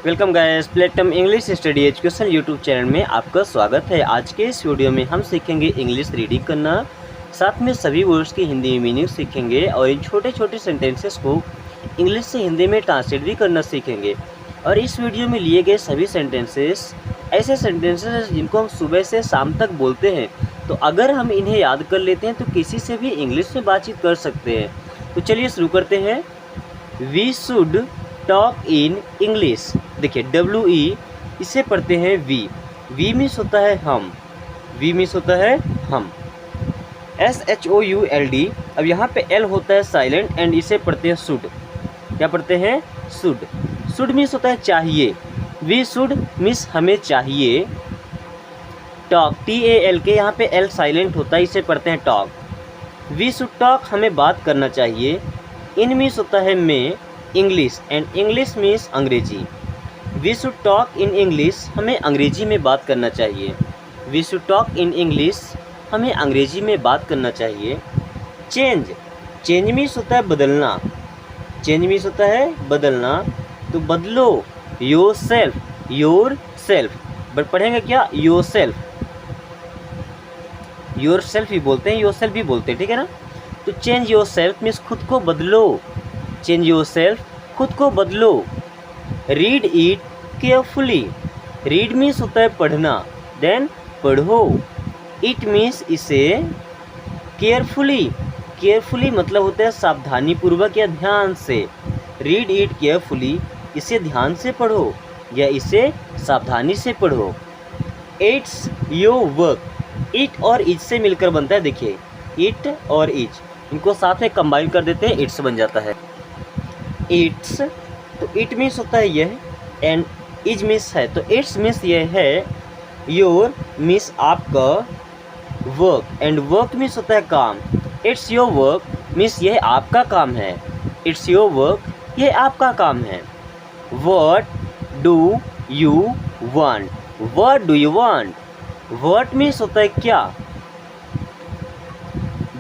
Welcome guys, प्लेटम English study education YouTube channel में आपका स्वागत है। आज के इस वीडियो में हम सीखेंगे इंग्लिश रीडिंग करना, साथ में सभी वर्ड्स की हिंदी में मीनिंग सीखेंगे और इन छोटे छोटे सेंटेंसेस को इंग्लिश से हिंदी में ट्रांसलेट भी करना सीखेंगे। और इस वीडियो में लिए गए सभी सेंटेंसेस ऐसे सेंटेंसेस जिनको हम सुबह से शाम तक बोलते हैं, तो अगर हम इन्हें याद कर लेते हैं तो किसी से भी इंग्लिश में बातचीत कर सकते हैं। तो चलिए शुरू करते हैं। We should talk in English. देखिए WE इसे पढ़ते हैं वी मीन्स होता है हम, वी मीन्स होता है हम। SHOULD, अब यहाँ पे L होता है साइलेंट एंड इसे पढ़ते हैं शुड। क्या पढ़ते हैं? शुड। शुड मीन्स होता है चाहिए, वी शुड मीन्स हमें चाहिए। टॉक TALK, यहाँ पे L साइलेंट होता है, इसे पढ़ते हैं टॉक। वी शुड टॉक, हमें बात करना चाहिए। इन मीन्स होता है में, इंग्लिश एंड इंग्लिश मीन्स अंग्रेजी। We should talk in English, हमें अंग्रेजी में बात करना चाहिए। We should talk in English, हमें अंग्रेजी में बात करना चाहिए। चेंज, चेंज मीन्स होता है बदलना, चेंज मीन्स होता है बदलना। तो बदलो, योर सेल्फ, बट पढ़ेंगे क्या? योर सेल्फ भी बोलते हैं, योर सेल्फ भी बोलते हैं, ठीक है ना। तो चेंज योर सेल्फ मीन्स खुद को बदलो, चेंज योर सेल्फ, खुद को बदलो। Read it carefully, read means होता है पढ़ना, देन पढ़ो। इट मीन्स इसे, केयरफुली मतलब होता है सावधानी पूर्वक या ध्यान से। रीड इट केयरफुली, इसे ध्यान से पढ़ो या इसे सावधानी से पढ़ो। इट्स योर वर्क, इट और इज से मिलकर बनता है, देखिए इट और इज, इनको साथ में कंबाइन कर देते हैं, इट्स बन जाता है। इट्स, तो इट मीन्स होता है यह एंड इज मीन्स है, तो इट्स मीन्स यह है। योर मीन्स आपका, वर्क एंड वर्क मीन्स होता है काम। इट्स योर वर्क मीन्स यह आपका काम है, इट्स योर वर्क, यह आपका काम है। What do you want, what do you want, what means होता है क्या।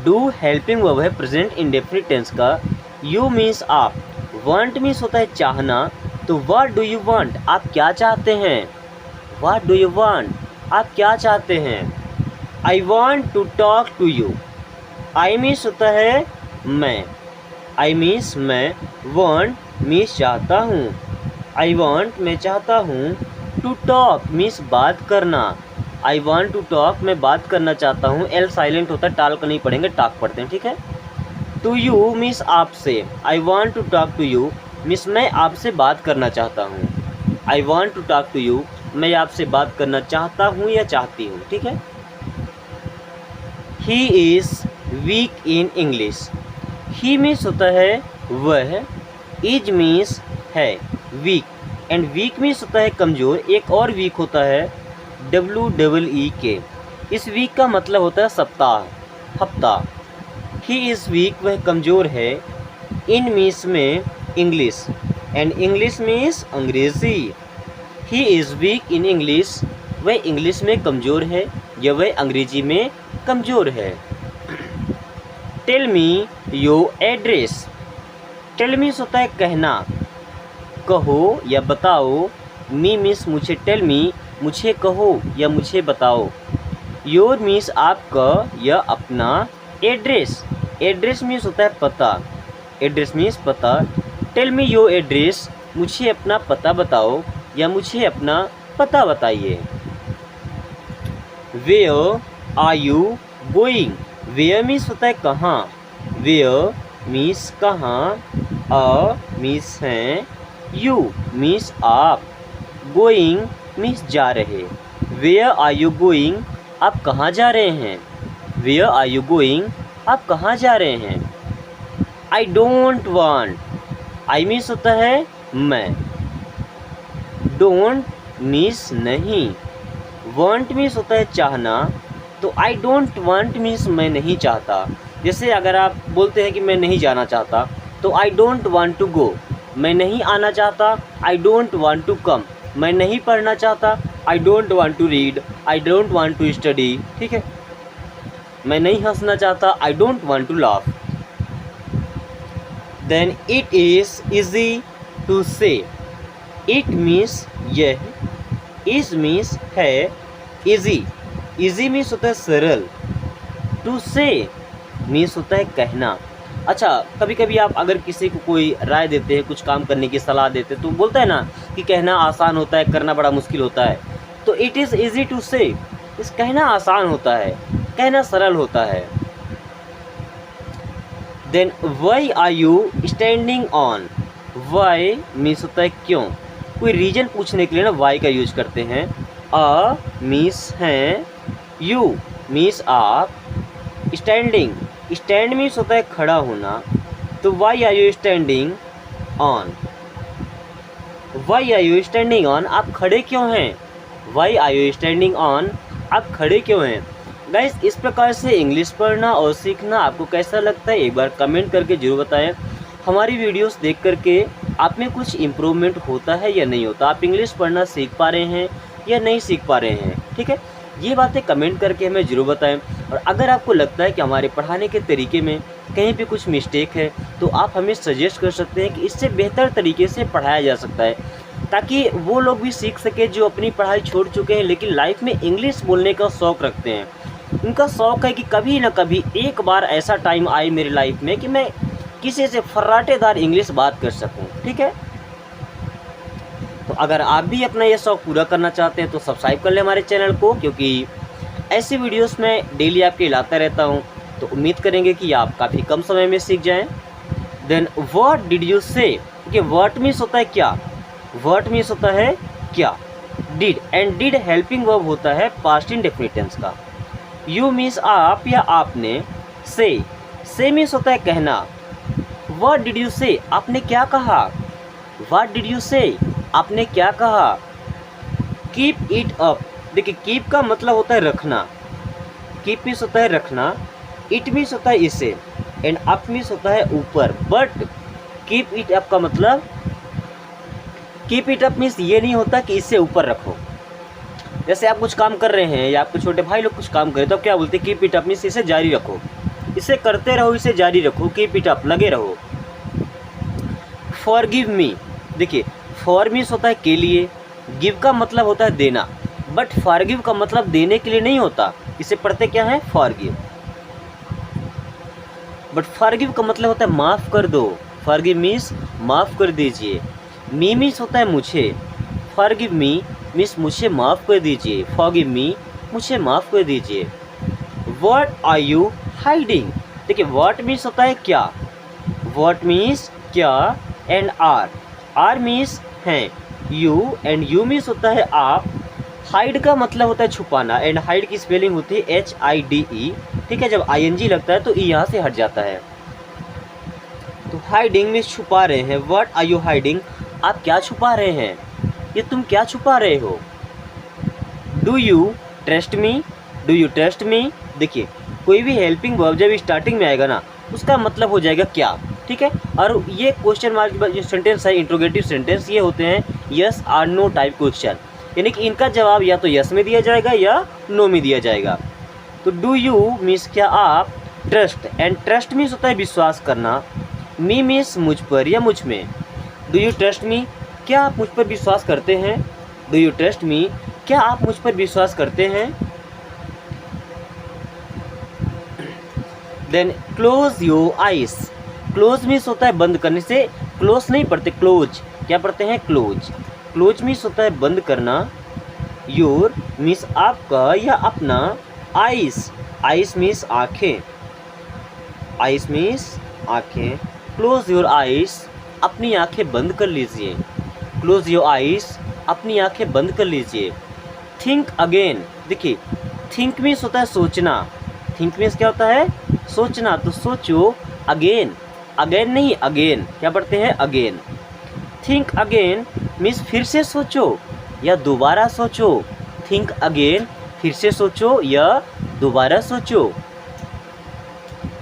डू हेल्पिंग वर्ब है प्रेजेंट इंडेफिनिट टेंस का। यू मीन्स आप, वांट मीन्स होता है चाहना। तो व्हाट डू यू वांट, आप क्या चाहते हैं। व्हाट डू यू वांट, आप क्या चाहते हैं। I want to talk to you, I means होता है मैं, आई मीन्स मैं। वांट मीन्स चाहता हूँ, आई वांट मैं चाहता हूँ। टू टॉक मीन्स बात करना, आई वांट टू टॉक मैं बात करना चाहता हूँ। L साइलेंट होता है, टाल का नहीं पढ़ेंगे, टॉक पढ़ते हैं, ठीक है। टू यू मीन्स आपसे, I want to talk to you means मैं आपसे बात करना चाहता हूँ। I want to talk to you, मैं आपसे बात करना चाहता हूँ या चाहती हूँ, ठीक है। ही is weak in English, he means होता है वह, इज मीन्स है, वीक एंड वीक मीन्स होता है कमज़ोर। एक और वीक होता है WEEK, इस वीक का मतलब होता है सप्ताह, हफ्ता। ही इज़ वीक, वह कमज़ोर है। इन मीन्स में इंग्लिश एंड इंग्लिश मीन्स अंग्रेज़ी। He is weak in English, वह इंग्लिश में कमज़ोर है या वह अंग्रेजी में कमज़ोर है। Tell me your address, tell means होता है कहना, कहो या बताओ। मी मीन्स मुझे, टेल मी मुझे कहो या मुझे बताओ। योर मीन्स आपका या अपना। एड्रेस, एड्रेस मीन्स होता है पता, एड्रेस मीन्स पता। टेल मी योर एड्रेस, मुझे अपना पता बताओ या मुझे अपना पता बताइए। Where are you going, where means होता है कहाँ, वेयर मीन्स कहाँ। अ मीन्स हैं, यू मीन्स आप, गोइंग मीन्स जा रहे। वेयर आर यू गोइंग, आप कहाँ जा रहे हैं। वेयर आर यू गोइंग, आप कहाँ जा रहे हैं। आई डोंट वांट, आई मीन्स होता है मैं, डोंट मीन्स नहीं, वांट मीन्स होता है चाहना। तो आई डोंट वांट मीन्स मैं नहीं चाहता। जैसे अगर आप बोलते हैं कि मैं नहीं जाना चाहता, तो I don't want to go, मैं नहीं आना चाहता। I don't want to come, मैं नहीं पढ़ना चाहता। I don't want to read, I don't want to study, ठीक है। मैं नहीं हंसना चाहता, I don't want to laugh. Then it is easy to say, it means यह, इज मीन्स है, इजी, इजी मीन्स होता है सरल, टू से मीन्स होता है कहना। अच्छा, कभी कभी आप अगर किसी को कोई राय देते हैं, कुछ काम करने की सलाह देते हैं, तो बोलता है ना कि कहना आसान होता है, करना बड़ा मुश्किल होता है। तो इट इज़ ईजी टू से, इस कहना आसान होता है, कहना सरल होता है। Then why are you standing on, why means होता है क्यों, कोई रीजन पूछने के लिए ना वाई का यूज करते हैं। अ मीन्स हैं, यू मीन्स आप, स्टैंडिंग, स्टैंड मीन्स होता है खड़ा होना। तो why are you standing on, why are you standing on, आप खड़े क्यों हैं। Why are you standing on, आप खड़े क्यों हैं। गाइस, इस प्रकार से इंग्लिश पढ़ना और सीखना आपको कैसा लगता है, एक बार कमेंट करके ज़रूर बताएं। हमारी वीडियोस देख करके आप में कुछ इम्प्रूवमेंट होता है या नहीं होता, आप इंग्लिश पढ़ना सीख पा रहे हैं या नहीं सीख पा रहे हैं। ठीक है, ये बातें कमेंट करके हमें ज़रूर बताएं। और अगर आपको लगता है कि हमारे पढ़ाने के तरीके में कहीं पे कुछ मिस्टेक है, तो आप हमें सजेस्ट कर सकते हैं कि इससे बेहतर तरीके से पढ़ाया जा सकता है, ताकि वो लोग भी सीख सके जो अपनी पढ़ाई छोड़ चुके हैं लेकिन लाइफ में इंग्लिश बोलने का शौक़ रखते हैं। उनका शौक़ है कि कभी ना कभी एक बार ऐसा टाइम आए मेरी लाइफ में कि मैं किसी से फर्राटेदार इंग्लिश बात कर सकूं। ठीक है, तो अगर आप भी अपना ये शौक़ पूरा करना चाहते हैं तो सब्सक्राइब कर लें हमारे चैनल को, क्योंकि ऐसी वीडियोस में डेली आपके लाता रहता हूँ। तो उम्मीद करेंगे कि आप काफ़ी कम समय में सीख जाएं। देन व्हाट डिड यू से, कि व्हाट मीन्स होता है क्या, व्हाट मीन्स होता है क्या। Did, and did helping verb होता है पास्ट इंडेफिनिट टेंस का। यू मीन्स आप या आपने। से मीन्स होता है कहना। व्हाट डिड यू से, आपने क्या कहा। व्हाट डिड यू से, आपने क्या कहा। कीप इट अप, देखिए कीप का मतलब होता है रखना, कीप मीन्स होता है रखना, इट मीन्स होता है इसे, एंड अप मीन्स होता है ऊपर। बट कीप इट अप का मतलब, कीप इट अप मीन्स ये नहीं होता कि इसे ऊपर रखो। जैसे आप कुछ काम कर रहे हैं या आपके छोटे भाई लोग कुछ काम करें तो आप क्या बोलते हैं, कीप इट अप मीन्स इसे जारी रखो, इसे करते रहो, इसे जारी रखो, कीप इट अप, लगे रहो। फॉरगिव मी, देखिए फॉर मीन्स होता है के लिए, गिव का मतलब होता है देना, बट फॉरगिव का मतलब देने के लिए नहीं होता, इसे पढ़ते क्या है, फॉरगिव। बट फॉरगिव का मतलब होता है माफ़ कर दो, फॉरगिव मीन्स माफ़ कर दीजिए। मी मीन्स होता है मुझे, फॉरगिव मी मीन्स मुझे माफ़ कर दीजिए, फॉरगिव मी मुझे माफ़ कर दीजिए। व्हाट आर यू हाइडिंग, देखिए व्हाट मीन्स होता है क्या, व्हाट मीन्स क्या, एंड आर मीन्स हैं, यू, एंड यू मीन्स होता है आप। हाइड का मतलब होता है छुपाना, एंड हाइड की स्पेलिंग होती है HIDE। ठीक है, जब ING लगता है तो ई यहाँ से हट जाता है। तो हाइडिंग मीन्स छुपा रहे हैं। व्हाट आर यू हाइडिंग, आप क्या छुपा रहे हैं, ये तुम क्या छुपा रहे हो। Do you trust me, do you trust me, देखिए कोई भी हेल्पिंग वर्ब जब स्टार्टिंग में आएगा ना उसका मतलब हो जाएगा क्या। ठीक है, और ये क्वेश्चन मार्क जो सेंटेंस है, इंट्रोगेटिव सेंटेंस, ये होते हैं yes or no type question, यानी कि इनका जवाब या तो यस में दिया जाएगा या नो में दिया जाएगा। तो डू यू मीन्स क्या आप, ट्रस्ट, एंड ट्रस्ट मीन्स होता है विश्वास करना। मी मीन्स मुझ पर या मुझ में। डू यू ट्रस्ट मी, क्या आप मुझ पर विश्वास करते हैं। डू यू ट्रस्ट मी, क्या आप मुझ पर विश्वास करते हैं। Then close your eyes, close means होता है बंद करने, से क्लोज नहीं पढ़ते, क्लोज, क्या पढ़ते हैं, क्लोज। क्लोज मीन्स होता है बंद करना। योर मीन्स आपका या अपना। आइस, आइस मीन्स आँखें, आइस मीन्स आँखें। क्लोज योर आइस, अपनी आँखें बंद कर लीजिए। क्लोज योर आइस, अपनी आँखें बंद कर लीजिए। थिंक अगेन, देखिए थिंक मीन्स होता है सोचना, थिंक मीन्स क्या होता है, सोचना, तो सोचो। अगेन, अगेन नहीं अगेन, क्या पढ़ते हैं, अगेन। थिंक अगेन मीन्स फिर से सोचो या दोबारा सोचो। थिंक अगेन, फिर से सोचो या दोबारा सोचो।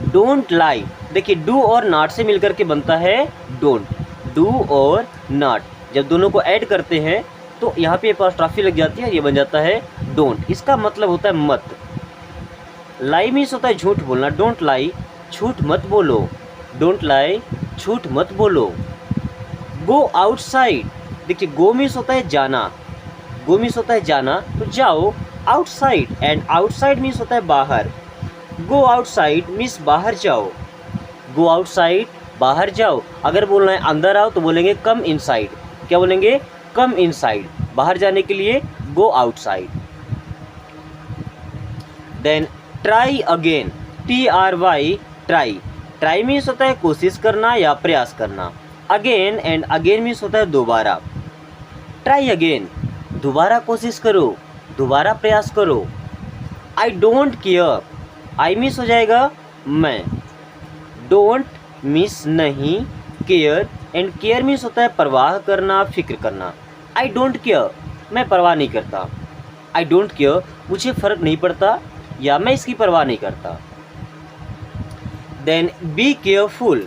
डोंट लाई, देखिए डू और नॉट से मिलकर के बनता है डोंट। डू और नॉट जब दोनों को ऐड करते हैं तो यहाँ पे अपॉस्ट्रोफी लग जाती है, ये बन जाता है डोंट। इसका मतलब होता है मत। लाई मीन्स होता है झूठ बोलना, डोंट लाई, झूठ मत बोलो। डोंट लाई, झूठ मत बोलो। गो आउटसाइड, देखिए गो मीन्स होता है जाना, गो मीन्स होता है जाना, तो जाओ। आउटसाइड, एंड आउटसाइड मीन्स होता है बाहर। गो आउटसाइड मीन्स बाहर जाओ, गो आउटसाइड बाहर जाओ। अगर बोलना है अंदर आओ तो बोलेंगे कम इनसाइड। क्या बोलेंगे? Come inside. बाहर जाने के लिए go outside. Then try again, TRY, try. Try means होता है कोशिश करना या प्रयास करना। अगेन, एंड अगेन मीन्स होता है दोबारा। ट्राई अगेन, दोबारा कोशिश करो, दोबारा प्रयास करो। I don't care, I means हो जाएगा मैं, डोंट मीन्स नहीं, केयर, एंड केयर मीन्स होता है परवाह करना, फिक्र करना। आई डोंट केयर, मैं परवाह नहीं करता। आई डोंट केयर, मुझे फ़र्क नहीं पड़ता या मैं इसकी परवाह नहीं करता। Then be careful,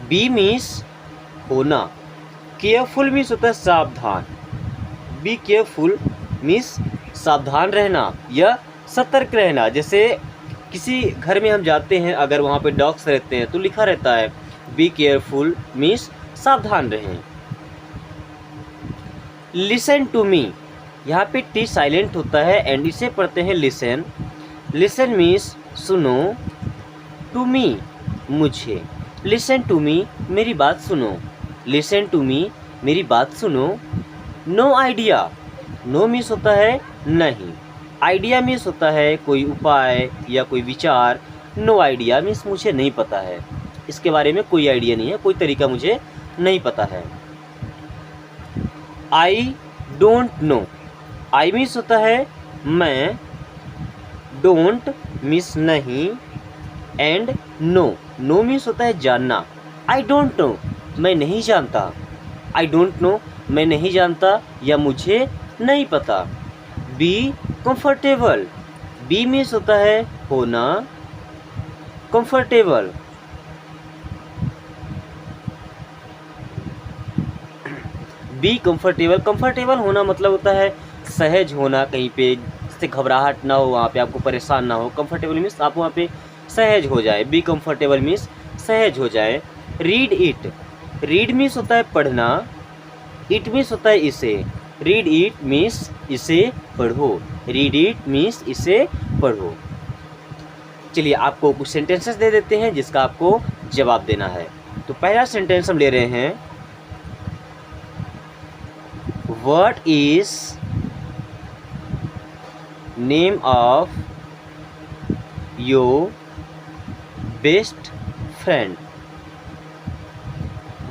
be means होना, केयरफुल मीन्स होता है सावधान। बी केयरफुल मीन्स सावधान रहना या सतर्क रहना। जैसे किसी घर में हम जाते हैं, अगर वहाँ पे डॉग्स रहते हैं तो लिखा रहता है बी केयरफुल मीन्स सावधान रहें। लिसन टू मी, यहाँ पे टी साइलेंट होता है एंड इसे पढ़ते हैं लिसन। लिसन मीन्स सुनो, टू मी मुझे। लिसन टू मी मेरी बात सुनो, लिसन टू मी मेरी बात सुनो। नो आइडिया, नो मीन्स होता है नहीं, आइडिया मीन्स होता है कोई उपाय या कोई विचार। नो आइडिया मीन्स मुझे नहीं पता है, इसके बारे में कोई आइडिया नहीं है, कोई तरीका मुझे नहीं पता है। I don't know, I means होता है मैं, डोंट मीन्स नहीं, एंड नो, नो मीन्स होता है जानना। आई डोंट नो, मैं नहीं जानता। आई डोंट नो, मैं नहीं जानता या मुझे नहीं पता। बी कंफर्टेबल, बी मीन्स होता है होना, कंफर्टेबल। बी कंफर्टेबल, कंफर्टेबल होना मतलब होता है सहज होना, कहीं पे से घबराहट ना हो, वहाँ पे आपको परेशान ना हो। कंफर्टेबल मीन्स आप वहाँ पे सहज हो जाए। बी कंफर्टेबल मीन्स सहज हो जाए। रीड इट, रीड मीन्स होता है पढ़ना, इट मीन्स होता है इसे। रीड इट मीन्स इसे पढ़ो, रीड इट मीन्स इसे पढ़ो। चलिए आपको कुछ सेंटेंसेस दे देते हैं जिसका आपको जवाब देना है। तो पहला सेंटेंस हम ले रहे हैं, what is name of your best friend.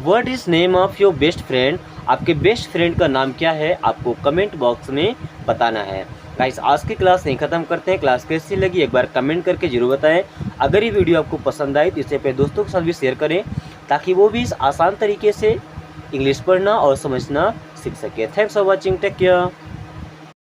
What is name of your best friend, आपके बेस्ट फ्रेंड का नाम क्या है, आपको कमेंट बॉक्स में बताना है। गाइस आज की क्लास नहीं ख़त्म करते हैं, क्लास कैसी लगी एक बार कमेंट करके जरूर बताएं। अगर ये वीडियो आपको पसंद आई तो इसे अपने दोस्तों के साथ भी शेयर करें ताकि वो भी इस आसान तरीके से इंग्लिश पढ़ना और समझना सीख सके। Thanks for watching, take care.